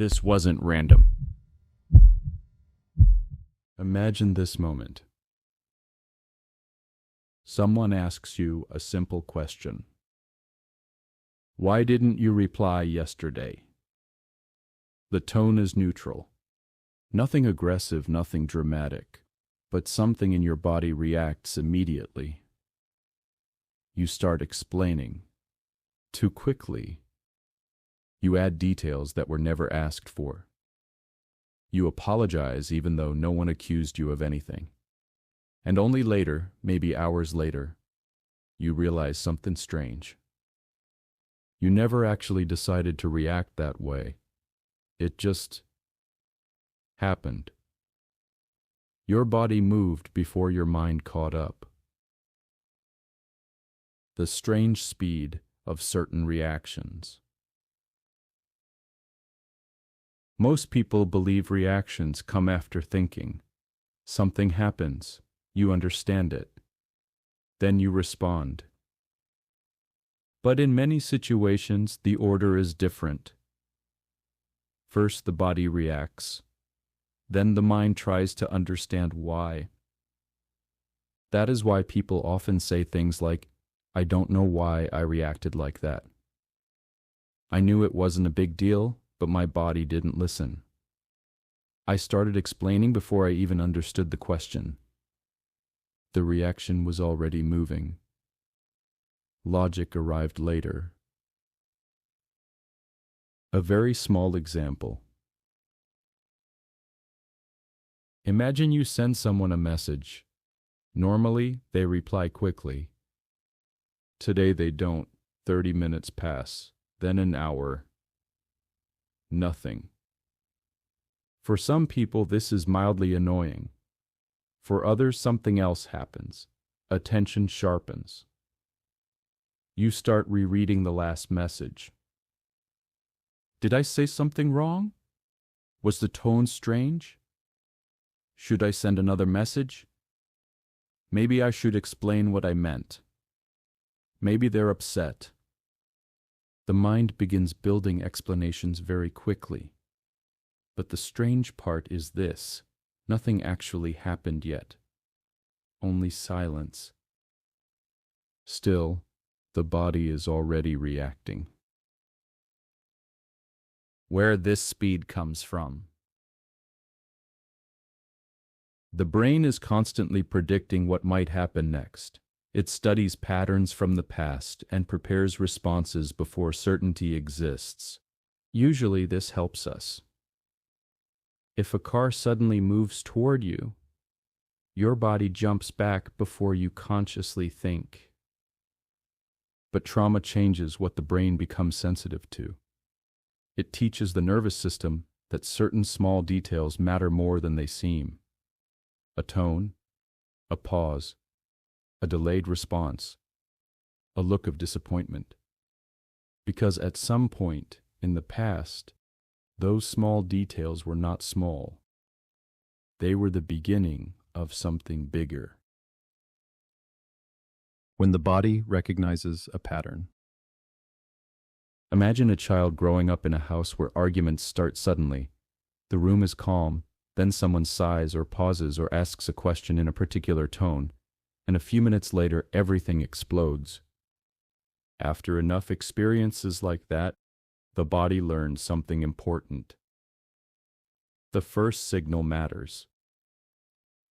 This wasn't random. Imagine this moment. Someone asks you a simple question. Why didn't you reply yesterday? The tone is neutral. Nothing aggressive, nothing dramatic, but something in your body reacts immediately. You start explaining. Too quickly. You add details that were never asked for. You apologize even though no one accused you of anything. And only later, maybe hours later, you realize something strange. You never actually decided to react that way. It just happened. Your body moved before your mind caught up. The strange speed of certain reactions. Most people believe reactions come after thinking. Something happens, you understand it, then you respond. But in many situations, the order is different. First, the body reacts. Then the mind tries to understand why. That is why people often say things like, "I don't know why I reacted like that. I knew it wasn't a big deal, but my body didn't listen. I started explaining before I even understood the question." The reaction was already moving. Logic arrived later. A very small example. Imagine you send someone a message. Normally, they reply quickly. Today they don't. 30 minutes pass, then an hour. Nothing. For some people, this is mildly annoying. For others, something else happens. Attention sharpens. You start rereading the last message. Did I say something wrong? Was the tone strange? Should I send another message? Maybe I should explain what I meant. Maybe they're upset. The mind begins building explanations very quickly. But the strange part is this: nothing actually happened yet. Only silence. Still, the body is already reacting. Where this speed comes from. The brain is constantly predicting what might happen next. It studies patterns from the past and prepares responses before certainty exists. Usually this helps us. If a car suddenly moves toward you, your body jumps back before you consciously think. But trauma changes what the brain becomes sensitive to. It teaches the nervous system that certain small details matter more than they seem. A tone, a pause, a delayed response, a look of disappointment. Because at some point in the past, those small details were not small. They were the beginning of something bigger. When the body recognizes a pattern. Imagine a child growing up in a house where arguments start suddenly. The room is calm, then someone sighs or pauses or asks a question in a particular tone, and a few minutes later everything explodes. After enough experiences like that, the body learns something important. The first signal matters.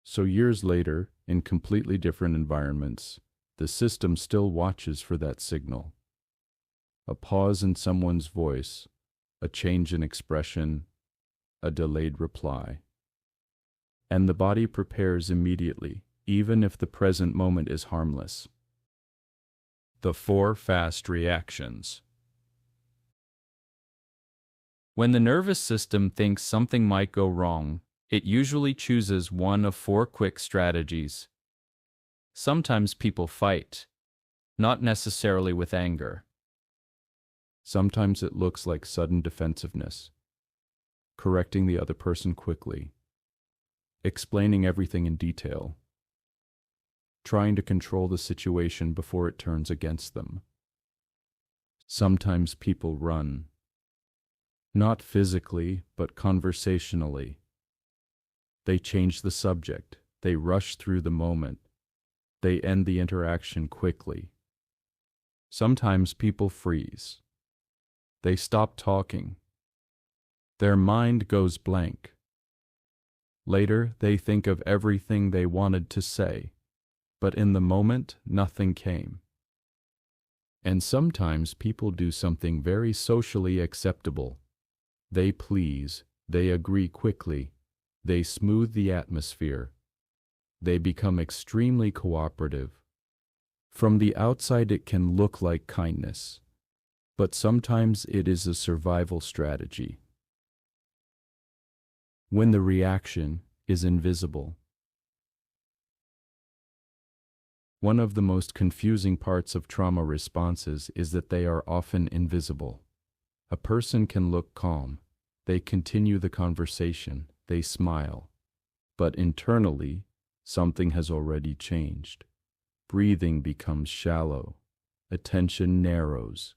So years later, in completely different environments, the system still watches for that signal. A pause in someone's voice, a change in expression, a delayed reply. And the body prepares immediately, even if the present moment is harmless. The 4 fast reactions. When the nervous system thinks something might go wrong, it usually chooses one of 4 quick strategies. Sometimes people fight, not necessarily with anger. Sometimes it looks like sudden defensiveness, correcting the other person quickly, explaining everything in detail, trying to control the situation before it turns against them. Sometimes people run. not physically, but conversationally. They change the subject, they rush through the moment, they end the interaction quickly. Sometimes people freeze. They stop talking. Their mind goes blank. Later, they think of everything they wanted to say, but in the moment, nothing came. And sometimes people do something very socially acceptable. They please, they agree quickly, they smooth the atmosphere. They become extremely cooperative. From the outside, it can look like kindness, but sometimes it is a survival strategy. When the reaction is invisible. One of the most confusing parts of trauma responses is that they are often invisible. A person can look calm, they continue the conversation, they smile, but internally, something has already changed. Breathing becomes shallow, attention narrows,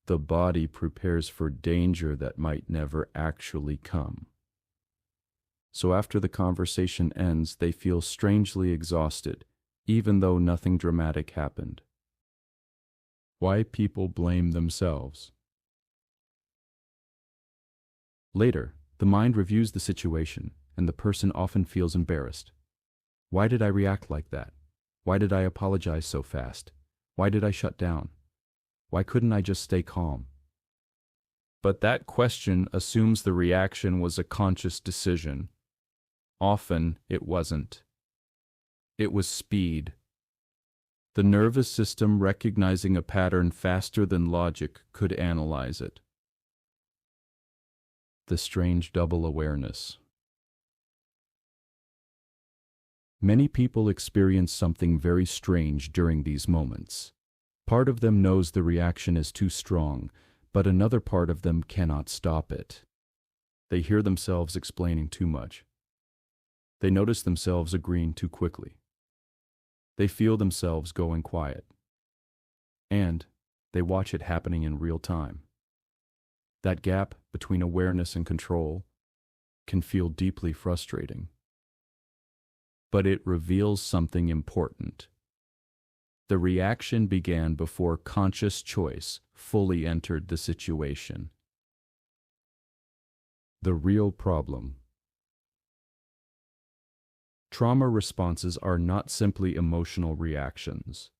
the body prepares for danger that might never actually come. So after the conversation ends, they feel strangely exhausted, even though nothing dramatic happened. Why people blame themselves. Later, the mind reviews the situation, and the person often feels embarrassed. Why did I react like that? Why did I apologize so fast? Why did I shut down? Why couldn't I just stay calm? But that question assumes the reaction was a conscious decision. Often it wasn't. It was speed. The nervous system recognizing a pattern faster than logic could analyze it. The strange double awareness. Many people experience something very strange during these moments. Part of them knows the reaction is too strong, but another part of them cannot stop it. They hear themselves explaining too much. They notice themselves agreeing too quickly. They feel themselves going quiet. And they watch it happening in real time. That gap between awareness and control can feel deeply frustrating. But it reveals something important. The reaction began before conscious choice fully entered the situation. The real problem. Trauma responses are not simply emotional reactions.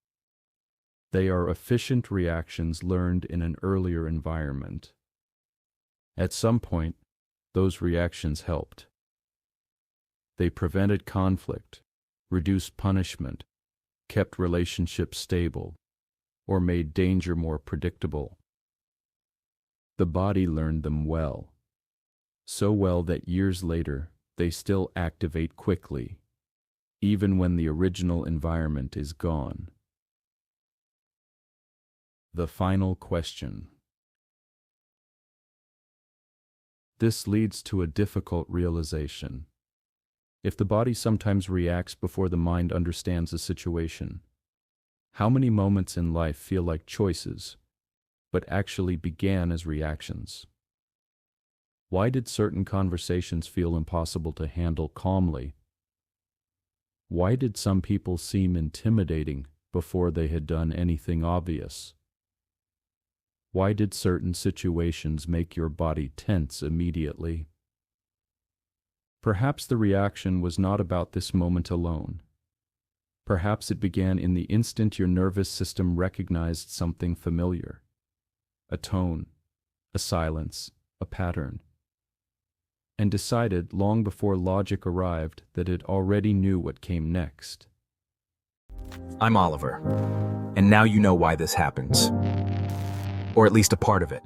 They are efficient reactions learned in an earlier environment. At some point, those reactions helped. They prevented conflict, reduced punishment, kept relationships stable, or made danger more predictable. The body learned them well, so well that years later they still activate quickly, even when the original environment is gone. The final question. This leads to a difficult realization. If the body sometimes reacts before the mind understands the situation, how many moments in life feel like choices, but actually began as reactions? Why did certain conversations feel impossible to handle calmly? Why did some people seem intimidating before they had done anything obvious? Why did certain situations make your body tense immediately? Perhaps the reaction was not about this moment alone. Perhaps it began in the instant your nervous system recognized something familiar. A tone, a silence, a pattern. And decided long before logic arrived that it already knew what came next. I'm Oliver, and now you know why this happens. Or at least a part of it.